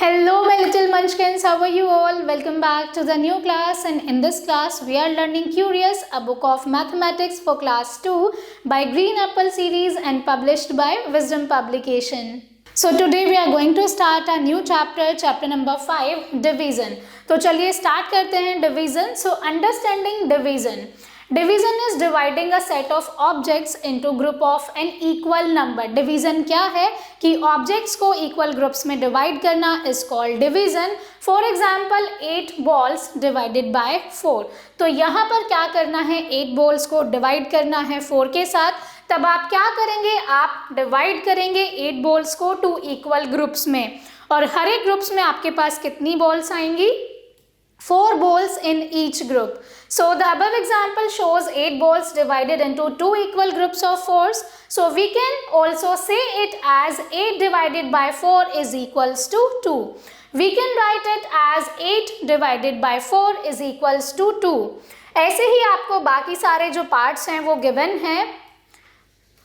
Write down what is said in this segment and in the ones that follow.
Hello my little munchkins, how are you all? Welcome back to the new class, and in this class we are learning Curious, a book of mathematics for class 2 by Green Apple series and published by Wisdom Publication. So today we are going to start a new chapter number 5, division. तो चलिए start करते हैं division. So understanding division. Division is dividing a set of objects into group of an equal number. Division क्या है कि objects को equal groups में divide करना is called division. For example, 8 balls divided by 4. तो यहाँ पर क्या करना है, 8 balls को divide करना है 4 के साथ. तब आप क्या करेंगे, आप divide करेंगे 8 balls को 2 equal groups में, और हर एक ग्रुप्स में आपके पास कितनी balls आएंगी, 4 balls in each group. So the above example shows 8 balls divided into 2 equal groups of 4s. So we can also say it as 8 divided by 4 is equals to 2. We can write it as 8 divided by 4 is equals to 2. ऐसे ही आपको बाकी सारे जो parts हैं वो given हैं.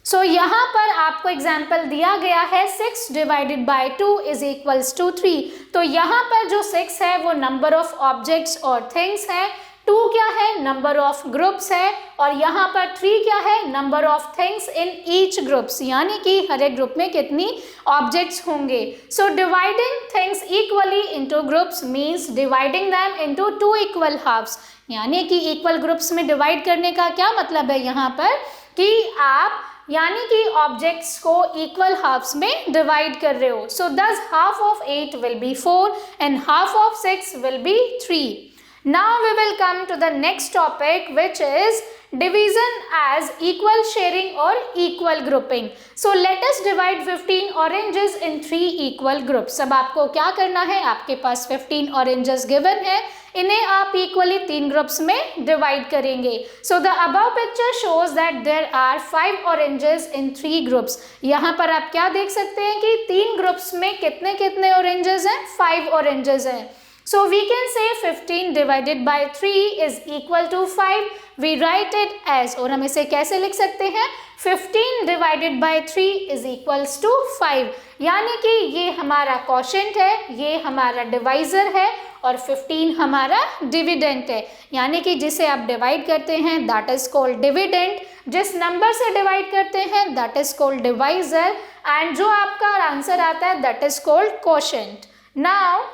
सो यहाँ पर आपको एग्जाम्पल दिया गया है 6 divided by 2 is equals to 3. तो यहाँ पर जो 6 है वो नंबर ऑफ ऑब्जेक्ट्स और थिंग्स है, 2 क्या है, नंबर ऑफ ग्रुप्स है, और यहाँ पर 3 क्या है, number of things in each groups, यानी कि हर एक ग्रुप में कितनी ऑब्जेक्ट्स होंगे. So dividing things equally into groups means dividing them into 2 equal halfs. यानी कि इक्वल ग्रुप्स में डिवाइड करने का क्या मतलब है यहाँ पर कि आप यानी कि ऑब्जेक्ट्स को इक्वल हाफ्स में डिवाइड कर रहे हो. सो दस half of 8 will be 4 and half of 6 will be 3. Now we will come to the next topic, which is division as equal sharing or equal grouping. So let us divide 15 oranges in 3 equal groups. अब आपको क्या करना है, आपके पास 15 oranges given है, इन्हें आप equally 3 groups में divide करेंगे. So the above picture shows that there are 5 oranges in 3 groups. यहाँ पर आप क्या देख सकते हैं कि 3 groups में कितने कितने oranges हैं, 5 oranges हैं. So we can say 15 divided by 3 is equal to 5. We write it as, और हम इसे कैसे लिख सकते हैं, 15 divided by 3 is equals to 5. यानी कि ये हमारा quotient है, ये हमारा divisor है, और 15 हमारा dividend है. यानी कि जिसे आप divide करते हैं that is called dividend, जिस नंबर से divide करते हैं that is called divisor, and जो आपका आंसर आता है that is called quotient. Now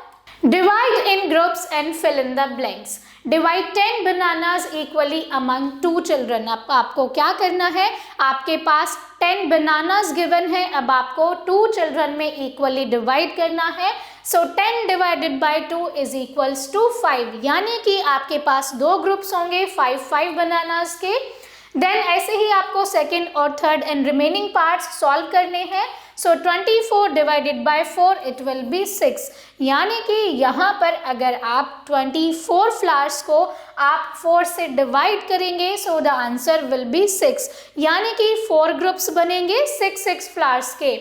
divide in groups and fill in the blanks. Divide 10 bananas equally among 2 children. अब आपको क्या करना है, आपके पास 10 bananas given है, अब आपको 2 children में equally divide करना है. So 10 divided by 2 is equals to 5. यानी कि आपके पास 2 groups होंगे 5 bananas के. Then ऐसे ही आपको second और third and remaining parts solve करने हैं. So 24 divided by 4 it will be 6. यानी कि यहाँ पर अगर आप 24 फ्लावर्स को आप 4 से डिवाइड करेंगे so the answer will be 6. यानी कि 4 ग्रुप्स बनेंगे 6 फ्लावर्स के.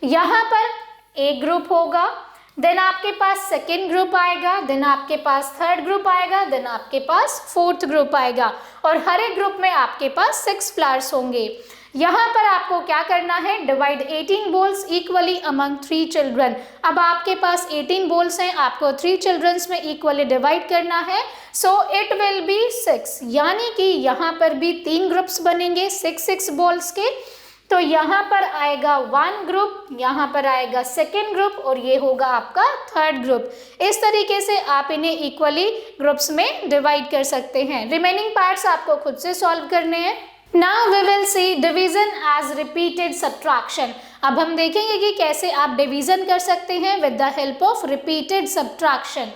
यहाँ पर एक ग्रुप होगा, देन आपके पास सेकेंड ग्रुप आएगा, देन आपके पास थर्ड ग्रुप आएगा, देन आपके पास फोर्थ ग्रुप आएगा, और हर एक ग्रुप में आपके पास 6 फ्लावर्स होंगे. यहाँ पर आपको क्या करना है, divide 18 balls equally among 3 children. अब आपके पास 18 बॉल्स हैं, आपको 3 चिल्ड्रंस में इक्वली डिवाइड करना है. सो इट विल बी 6. यानी कि यहाँ पर भी 3 ग्रुप्स बनेंगे 6 बॉल्स के. तो यहाँ पर आएगा 1 ग्रुप, यहाँ पर आएगा सेकेंड ग्रुप, और ये होगा आपका थर्ड ग्रुप. इस तरीके से आप इन्हें इक्वली ग्रुप्स में डिवाइड कर सकते हैं. रिमेनिंग पार्ट्स आपको खुद से सॉल्व करने हैं. Now we will see division as repeated subtraction. अब हम देखेंगे कि कैसे आप डिवीजन कर सकते हैं with the help of repeated subtraction.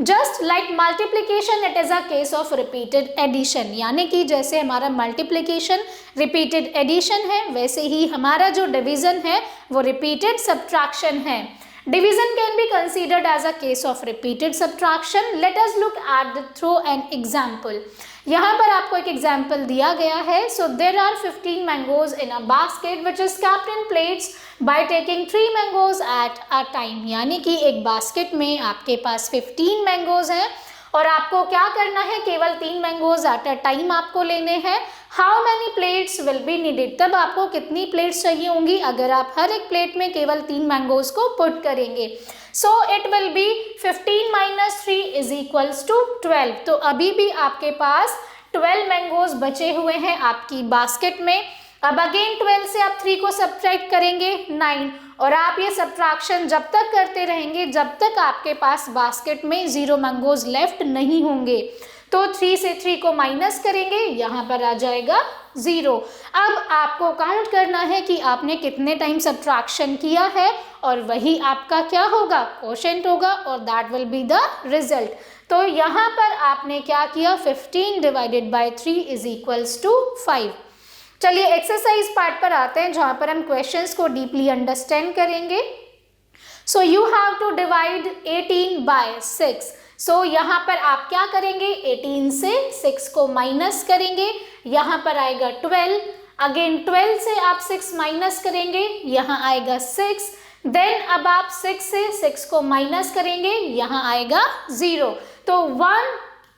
Just like multiplication, it is a case of repeated addition. यानी कि जैसे हमारा multiplication repeated addition है, वैसे ही हमारा जो division है वो repeated subtraction है. Division can be considered as a case of repeated subtraction. Let us look at through an example. यहाँ पर आपको एक एग्जाम्पल दिया गया है. So there are 15 mangoes in a basket which is kept in plates by taking 3 mangoes at a time. यानी कि एक बास्केट में आपके पास 15 मैंगोज हैं, और आपको क्या करना है, केवल 3 मैंगोज एट अ टाइम आपको लेने हैं. How many plates will be needed, तब आपको कितनी प्लेट्स चाहिए होंगी अगर आप हर एक प्लेट में केवल 3 मैंगोज को पुट करेंगे. So it will be 15 minus 3 is equals to 12। तो अभी भी आपके पास 12 मैंगोज बचे हुए हैं आपकी बास्केट में। अब अगेन 12 से आप 3 को सब्ट्रैक्ट करेंगे 9, और आप ये सब्ट्रैक्शन जब तक करते रहेंगे जब तक आपके पास बास्केट में 0 मैंगोज लेफ्ट नहीं होंगे। तो 3 से 3 को माइनस करेंगे, यहाँ पर आ जाएगा 0। अब आपको काउंट करना है कि आपने कितने टाइम सब्ट्रैक्शन किया है, और वही आपका क्या होगा, क्वोशिएंट होगा, और that will be the result. तो यहाँ पर आपने क्या किया, 15 divided by 3 is equals to 5। चलिए एक्सरसाइज पार्ट पर आते हैं, जहाँ पर हम क्वेश्चंस को डीपली अंडरस्टैंड करेंगे। So you have to divide 18 by 6। So यहाँ पर आप क्या करेंगे, 18 से 6 को माइनस करेंगे, यहाँ पर आएगा 12। अगेन 12 से आप 6 माइनस करेंगे, यहाँ आएगा 6। देन अब आप 6 से 6 को माइनस करेंगे, यहाँ आएगा 0। तो 1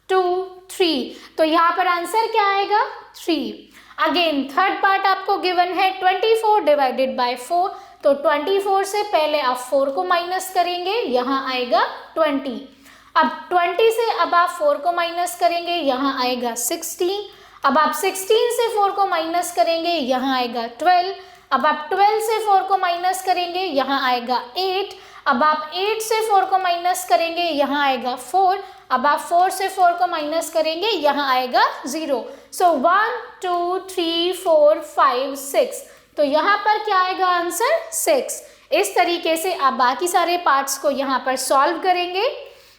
2 3, तो यहाँ पर आंसर क्या आएगा, 3। अगेन थर्ड पार्ट आपको गिवन है 24 डिवाइडेड बाय 4। तो 24 से पहले आप 4 को माइनस करेंगे, यहाँ आएगा 20। अब 20 से अब आप 4 को माइनस करेंगे, यहाँ आएगा 16। अब आप 16 से 4 को माइनस करेंगे, यहाँ आएगा 12। अब आप 12 से 4 को माइनस करेंगे, यहाँ आएगा 8। अब आप 8 से 4 को माइनस करेंगे, यहाँ आएगा 4। अब आप 4 से 4 को माइनस करेंगे, यहाँ आएगा 0। सो 1 2 3 4 5 6, तो यहाँ पर क्या आएगा आंसर, 6। इस तरीके से आप बाकी सारे पार्ट्स को यहाँ पर सॉल्व करेंगे।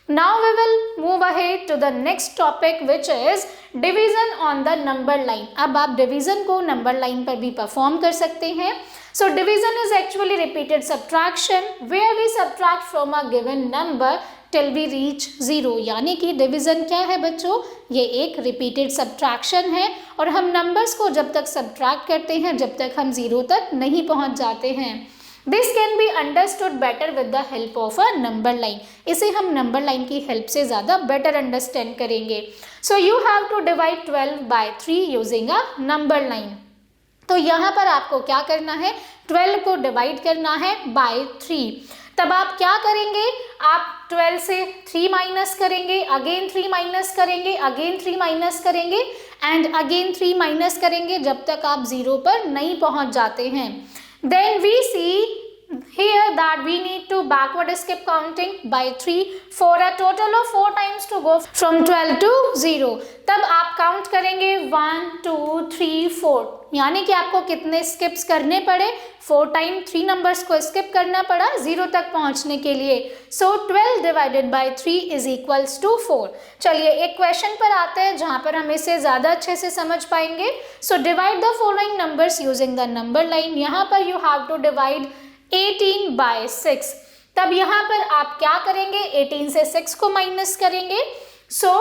Now we will move ahead to the next topic, which is division on the number line. अब आप division को number line पर भी perform कर सकते हैं। So division is actually repeated subtraction where we subtract from a given number till we reach 0। यानी कि division क्या है बच्चों, ये एक repeated subtraction है, और हम numbers को जब तक subtract करते हैं जब तक हम 0 तक नहीं पहुंच जाते हैं। This can be understood better with the help of a number line। इसे हम number line की help से ज़्यादा better understand करेंगे। So you have to divide 12 by 3 using a number line। तो यहाँ पर आपको क्या करना है, 12 को divide करना है by 3। तब आप क्या करेंगे, आप 12 से 3 माइनस करेंगे, अगेन 3 माइनस करेंगे, अगेन 3 माइनस करेंगे, एंड अगेन 3 माइनस करेंगे जब तक आप 0 पर नहीं पहुँच जाते हैं। Then we see here that we need to backward skip counting by 3 for a total of 4 times to go from 12 to 0। तब आप काउंट करेंगे 1 2 3 4, यानी कि आपको कितने स्किप्स करने पड़े, 4 टाइम 3 नंबर्स को स्किप करना पड़ा 0 तक पहुंचने के लिए। So 12 divided by 3 is equals to 4। चलिए एक क्वेश्चन पर आते हैं जहां पर हम इसे ज़्यादा अच्छे से समझ पाएंगे। So divide the following numbers using the number line. यहाँ पर you have to divide 18 by 6। तब यहाँ पर आप क्या करेंगे, 18 से 6 को माइनस करेंगे। सो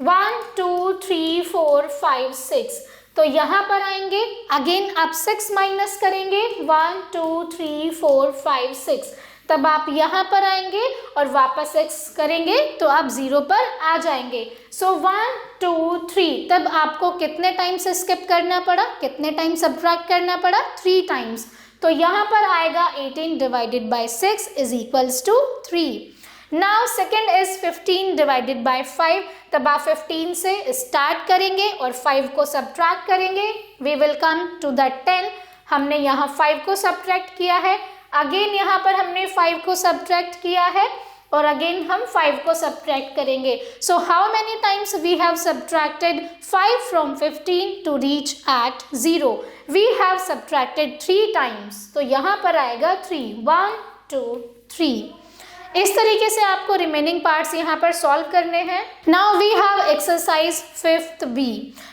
1 2 3 4 5 6, तो यहाँ पर आएंगे, अगेन आप 6 माइनस करेंगे, 1 2 3 4 5 6। तब आप यहाँ पर आएंगे और वापस 6 करेंगे तो आप 0 पर आ जाएंगे। सो 1 2 3, तब आपको कितने टाइम्स स्किप करना पड़ा, कितने टाइम सब्ट्रैक्ट करना पड़ा, 3 टाइम्स। तो यहाँ पर आएगा 18 divided by 6 is equals to 3। Now second is 15 divided by 5। तब आप 15 से स्टार्ट करेंगे और 5 को सब्ट्रैक्ट करेंगे, we will come to the 10। हमने यहाँ 5 को सब्ट्रैक्ट किया है, अगेन यहाँ पर हमने 5 को सब्ट्रैक्ट किया है, और अगेन हम 5 को सब्ट्रैक्ट करेंगे। So how many times we have subtracted 5 from 15 to reach at 0? We have subtracted 3 times. तो यहाँ पर आएगा 3, 1 2 3। इस तरीके से आपको रिमेनिंग पार्ट्स यहाँ पर सॉल्व करने हैं। Now we have exercise 5th B।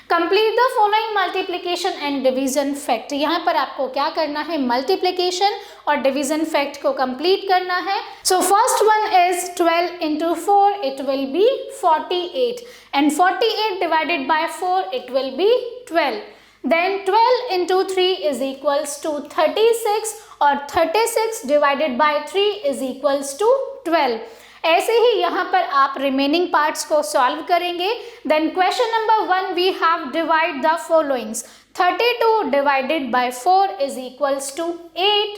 Complete the following multiplication and division fact. यहाँ पर आपको क्या करना है, मल्टीप्लिकेशन और डिवीजन फैक्ट को कंप्लीट करना है। So first one is 12 into 4, it will B 48, and 48 divided by 4 it will B 12। Then 12 into 3 is equals to 36, और 36 divided by 3 is equals to 12। ऐसे ही यहाँ पर आप रिमेनिंग पार्ट्स को सॉल्व करेंगे। Then question number 1 we have divide the followings। 32 divided by 4 is equals to 8,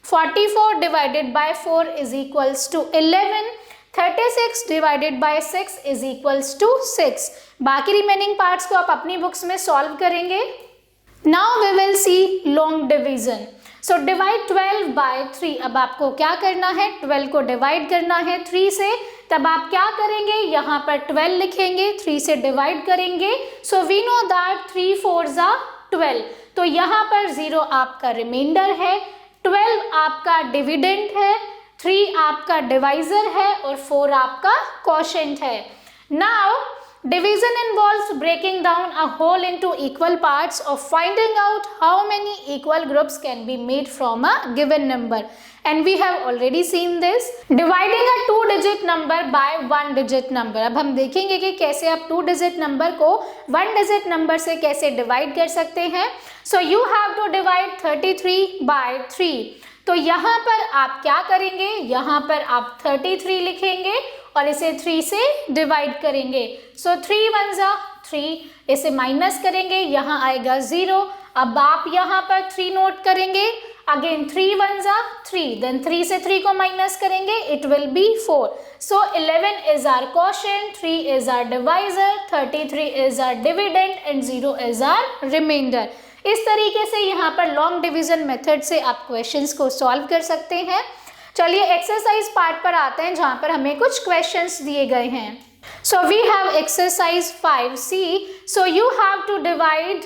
44 divided by 4 is equals to 11, 36 divided by 6 is equals to 6। बाकी remaining parts को आप अपनी बुक्स में सॉल्व करेंगे। Now we will see long division. So divide 12 by 3। अब आपको क्या करना है, 12 को डिवाइड करना है 3 से। तब आप क्या करेंगे, यहाँ पर 12 लिखेंगे, 3 से डिवाइड करेंगे। So we know that 3 4s are 12। तो यहाँ पर 0 आपका रिमाइंडर है, 12 आपका डिविडेंड है, 3 आपका डिवाइजर है और 4 आपका क्वोशिएंट है। Now division involves breaking down a whole into equal parts or finding out how many equal groups can be made from a given number, and we have already seen this dividing a 2-digit number by 1-digit number। अब हम देखेंगे कि कैसे आप 2-digit number को 1-digit number से कैसे divide कर सकते हैं। So you have to divide 33 by 3। तो यहाँ पर आप क्या करेंगे, यहाँ पर आप 33 लिखेंगे और इसे 3 से डिवाइड करेंगे। सो 3 1s are 3, इसे माइनस करेंगे, यहाँ आएगा 0। अब आप यहाँ पर 3 नोट करेंगे, अगेन 3 1s are 3, देन 3 से 3 को माइनस करेंगे, it will B 4। So 11 is our quotient, 3 is our divisor, 33 is our dividend and 0 is our remainder। इस तरीके से यहाँ पर लॉन्ग डिवीजन मेथड से आप क्वेश्चंस को सॉल्व कर सकते हैं। चलिए एक्सरसाइज पार्ट पर आते हैं जहाँ पर हमें कुछ क्वेश्चंस दिए गए हैं। So we have exercise 5C। So you have to divide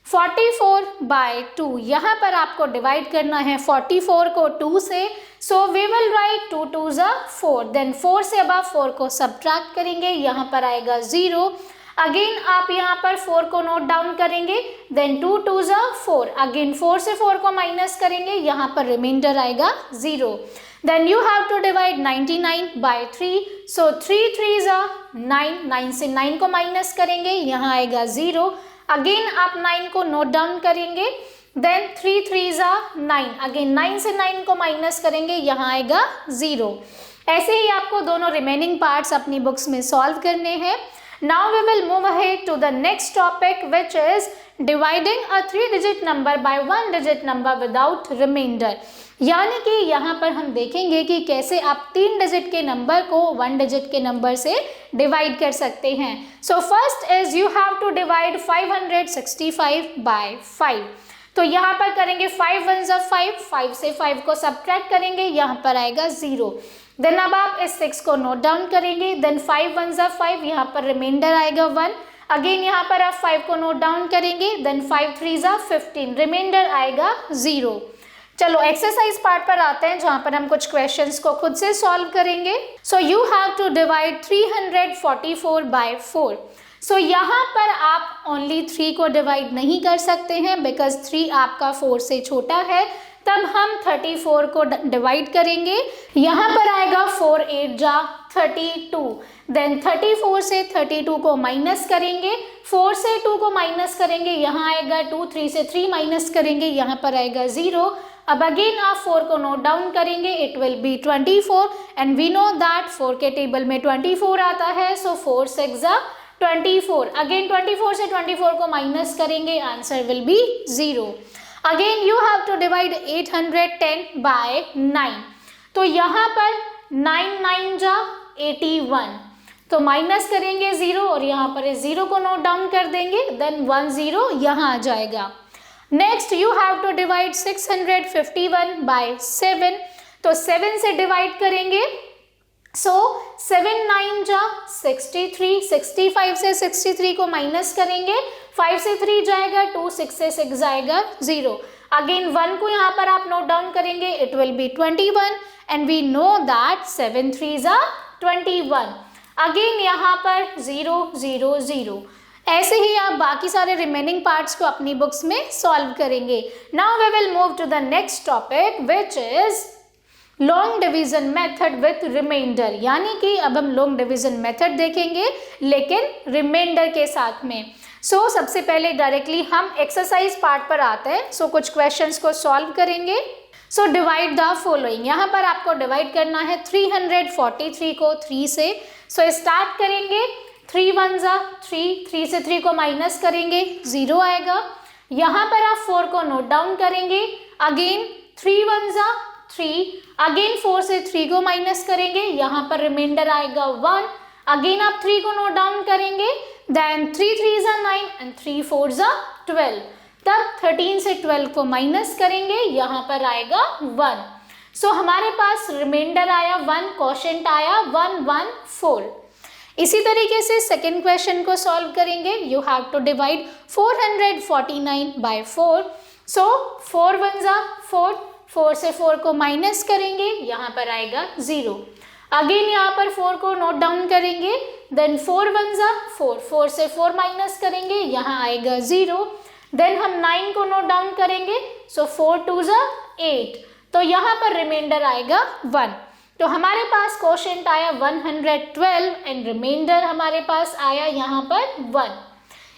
44 by 2। यहाँ पर आपको डिवाइड करना है 44 को 2 से। So we will write 2 2s are 4, देन 4 से अब आप 4 को सब्ट्रैक्ट करेंगे, यहाँ पर आएगा 0। अगेन आप यहाँ पर 4 को नोट डाउन करेंगे, देन 2 2s are 4, अगेन 4 से 4 को माइनस करेंगे, यहाँ पर रिमाइंडर आएगा 0। Then you have to divide 99 by 3। So 3 3s are 9, 9 से 9 को माइनस करेंगे, यहाँ आएगा 0। अगेन आप 9 को नोट डाउन करेंगे, देन 3 3s are 9, अगेन 9 से 9 को माइनस करेंगे, यहाँ आएगा 0। ऐसे ही आपको दोनों रिमेनिंग पार्ट्स अपनी बुक्स में सॉल्व करने हैं। Now we will move ahead to the next topic, which is dividing a 3-digit number by 1-digit number without remainder। यानी कि यहाँ पर हम देखेंगे कि कैसे आप 3 डिजिट के नंबर को 1 डिजिट के नंबर से डिवाइड कर सकते हैं। So first is you have to divide 565 by 5। तो यहाँ पर करेंगे 5 1s are 5, 5 से 5 को सब्ट्रैक्ट करेंगे, यहाँ पर आएगा 0। देन अब आप इस 6 को नोट डाउन करेंगे, देन 5 1s are 5, यहाँ पर रिमाइंडर आएगा 1। अगेन यहाँ पर आप 5 को नोट डाउन करेंगे, देन 5 3s are 15, रिमाइंडर आएगा 0। चलो एक्सरसाइज पार्ट पर आते हैं जहाँ पर हम कुछ क्वेश्चंस को खुद से सॉल्व करेंगे। So you have to divide 344 by 4। So यहाँ पर आप ओनली 3 को डिवाइड नहीं कर सकते हैं, बिकॉज 3 आपका 4 से छोटा है। तब हम 34 को डिवाइड करेंगे, यहाँ पर आएगा 4 8 जा 32, देन 34 से 32 को माइनस करेंगे, 4 से 2 को माइनस करेंगे, यहाँ आएगा 2, 3 से 3 माइनस करेंगे, यहाँ पर आएगा 0। अब अगेन आप 4 को नोट डाउन करेंगे, it will be 24 and we know that 4 के टेबल में 24 आता है। सो 4 6 जा 24, अगेन 24 से 24 को माइनस करेंगे, answer will be 0। Again you have to divide 810 by 9। तो यहाँ पर 9 9 जा 81, तो माइनस करेंगे 0 और यहाँ पर इस 0 को नोट डाउन कर देंगे, देन 1 0 यहाँ आ जाएगा। Next you have to divide 651 by 7। तो 7 से डिवाइड करेंगे, सो 7 9 जा 63, 65 से 63 को माइनस करेंगे, 5 से 3 जाएगा 2, 6 से 6 जाएगा 0। अगेन 1 को यहाँ पर आप नोट डाउन करेंगे, it will be 21 and we know that 7 3s are 21। Again यहाँ पर 0 0 0। ऐसे ही आप बाकी सारे रिमेनिंग पार्ट्स को अपनी बुक्स में सॉल्व करेंगे। Now we will move to the next topic, which is long division method with reminder. यानी कि अब हम लॉन्ग डिवीजन मेथड देखेंगे लेकिन रिमाइंडर के साथ में। सो सबसे पहले डायरेक्टली हम एक्सरसाइज पार्ट पर आते हैं। सो कुछ क्वेश्चंस को सॉल्व करेंगे। सो डिवाइड द फॉलोइंग, यहाँ पर आपको डिवाइड करना है 343 को 3 से। सो स्टार्ट करेंगे, 3 1s are 3, 3 से 3 को माइनस करेंगे, 0 आएगा। यहाँ पर आप 4 को नोट डाउन करेंगे, अगेन 3 वन जा 3, अगेन 4 से 3 को माइनस करेंगे, यहाँ पर रिमाइंडर आएगा 1, अगेन आप 3 को नोट डाउन करेंगे, देन 3 3 जा 9 एंड 3 4 जा 12, तब 13 से 12 को माइनस करेंगे, यहाँ पर आएगा 1। सो हमारे पास रिमाइंडर आया 1, क्वोशिएंट आया 1 1 4। इसी तरीके से सेकेंड क्वेश्चन को सॉल्व करेंगे। You have to divide 449 by 4। So 4 one जा 4, 4 से 4 को माइनस करेंगे, यहाँ पर आएगा 0। अगेन यहाँ पर 4 को नोट डाउन करेंगे, देन 4 वन जा 4, 4 से 4 माइनस करेंगे, यहाँ आएगा 0। देन हम 9 को नोट डाउन करेंगे, सो 4 2 जा 8, तो यहाँ पर रिमाइंडर आएगा 1। तो हमारे पास क्वोशिएंट आया 112 एंड रिमाइंडर हमारे पास आया यहाँ पर 1।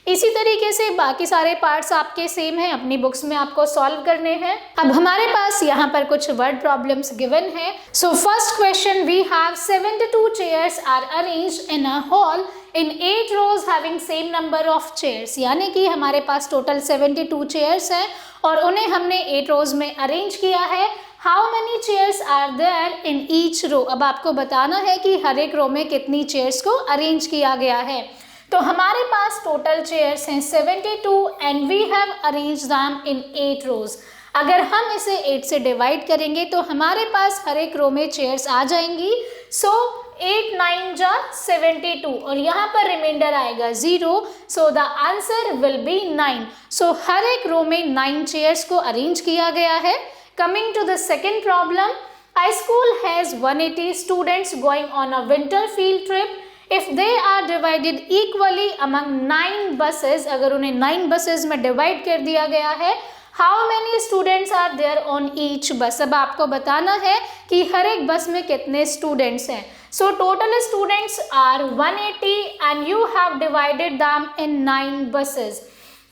इसी तरीके से बाकी सारे पार्ट्स आपके सेम हैं, अपनी बुक्स में आपको सॉल्व करने हैं। अब हमारे पास यहाँ पर कुछ वर्ड प्रॉब्लम्स गिवन है। So first question, we have 72 chairs are arranged in a hall in 8 rows having same number of chairs, यानी कि हमारे पास टोटल 72 चेयर्स हैं और उन्हें हमने 8 रोज में अरेंज किया है। How many chairs are there in each row, अब आपको बताना है कि हर एक रो में कितनी चेयर्स को अरेंज किया गया है। तो हमारे पास टोटल चेयर्स हैं 72 and we have arrange them in 8 rows. अगर हम इसे 8 से डिवाइड करेंगे तो हमारे पास हर एक रो में चेयर्स आ जाएंगी। सो 8 9 जा 72 और यहाँ पर रिमाइंडर आएगा 0, so the answer will B 9। सो हर एक रो में 9 चेयर्स को अरेंज किया गया है। Coming to the second problem, a school has 180 students going on a winter field trip. If they are divided equally among 9 buses, अगर उन्हें 9 buses में divide कर दिया गया है, how many students are there on each bus? अब आपको बताना है कि हर एक बस में कितने students हैं। So total students are 180 and you have divided them in 9 buses.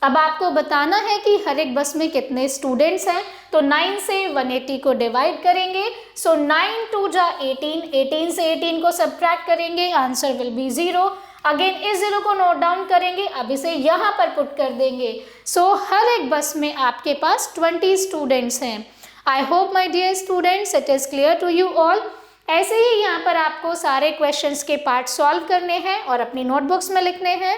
अब आपको बताना है कि हर एक बस में कितने स्टूडेंट्स हैं, तो 9 से 180 को डिवाइड करेंगे। सो 9 2 जा 18, 18 से 18 को सब्ट्रैक्ट करेंगे, आंसर विल बी 0। अगेन इस 0 को नोट डाउन करेंगे, अब इसे यहाँ पर पुट कर देंगे। सो हर एक बस में आपके पास 20 स्टूडेंट्स हैं। I hope my dear students it is clear to you all. ऐसे ही यहाँ पर आपको सारे क्वेश्चंस के पार्ट सॉल्व करने हैं और अपनी नोटबुक्स में लिखने हैं।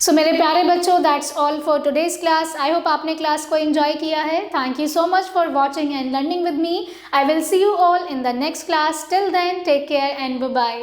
सो मेरे प्यारे बच्चों, that's all for today's class. I hope आपने क्लास को एंजॉय किया है। Thank you so much for watching and learning with me. I will see you all in the next class. Till then take care and bye bye.